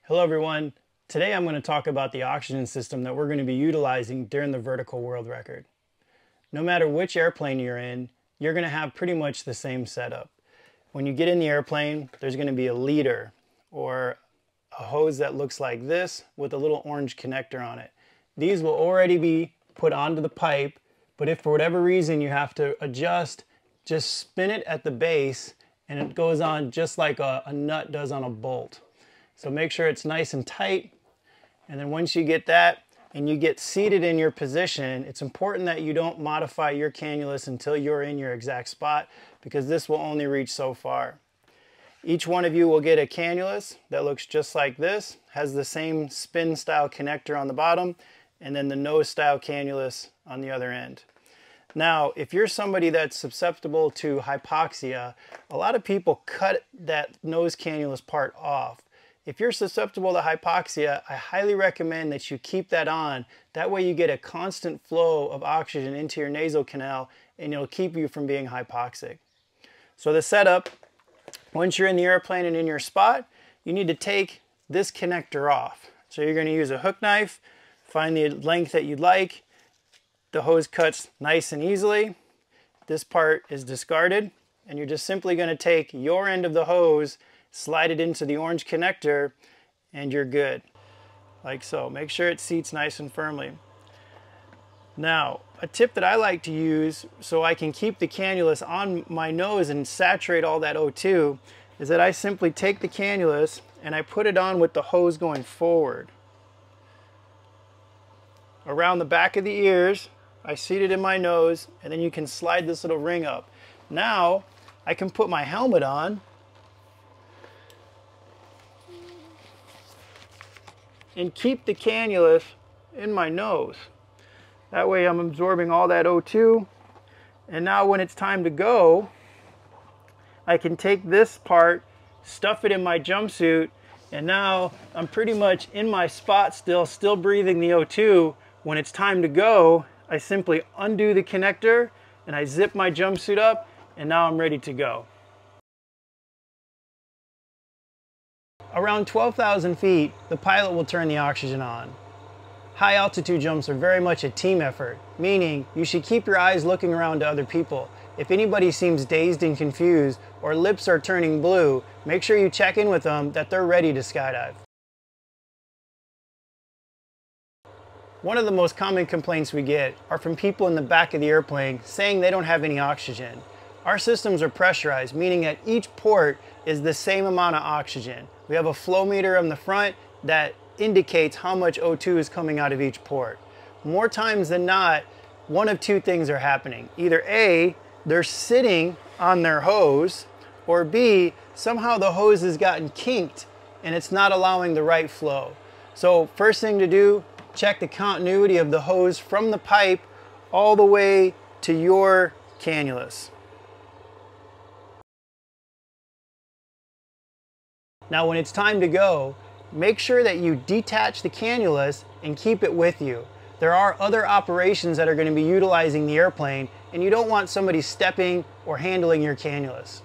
Hello everyone. Today I'm going to talk about the oxygen system that we're going to be utilizing during the vertical world record. No matter which airplane you're in, you're going to have pretty much the same setup. When you get in the airplane, there's going to be a leader or a hose that looks like this with a little orange connector on it. These will already be put onto the pipe, but if for whatever reason you have to adjust, just spin it at the base and it goes on just like a nut does on a bolt. So make sure it's nice and tight, and then once you get that and you get seated in your position, it's important that you don't modify your cannulus until you're in your exact spot, because this will only reach so far. Each one of you will get a cannulus that looks just like this, has the same spin style connector on the bottom, and then the nose style cannulus on the other end. Now, if you're somebody that's susceptible to hypoxia, a lot of people cut that nose cannulus part off. If you're susceptible to hypoxia, I highly recommend that you keep that on. That way you get a constant flow of oxygen into your nasal canal and it'll keep you from being hypoxic. So the setup, once you're in the airplane and in your spot, you need to take this connector off. So you're going to use a hook knife, find the length that you'd like. The hose cuts nice and easily. This part is discarded, and you're just simply going to take your end of the hose, slide it into the orange connector, and you're good. Like so. Make sure it seats nice and firmly. Now, a tip that I like to use so I can keep the cannulus on my nose and saturate all that O2 is that I simply take the cannulus and I put it on with the hose going forward. Around the back of the ears, I seat it in my nose, and then you can slide this little ring up. Now, I can put my helmet on and keep the cannulus in my nose. That way I'm absorbing all that O2, and now when it's time to go, I can take this part, stuff it in my jumpsuit, and now I'm pretty much in my spot still breathing the O2. When it's time to go, I simply undo the connector and I zip my jumpsuit up, and now I'm ready to go. Around 12,000 feet, the pilot will turn the oxygen on. High altitude jumps are very much a team effort, meaning you should keep your eyes looking around to other people. If anybody seems dazed and confused or lips are turning blue, make sure you check in with them that they're ready to skydive. One of the most common complaints we get are from people in the back of the airplane saying they don't have any oxygen. Our systems are pressurized, meaning that each port is the same amount of oxygen. We have a flow meter on the front that indicates how much O2 is coming out of each port. More times than not, one of two things are happening. Either A, they're sitting on their hose, or B, somehow the hose has gotten kinked and it's not allowing the right flow. So first thing to do, check the continuity of the hose from the pipe all the way to your cannulus. Now when it's time to go, make sure that you detach the cannulus and keep it with you. There are other operations that are going to be utilizing the airplane, and you don't want somebody stepping or handling your cannulus.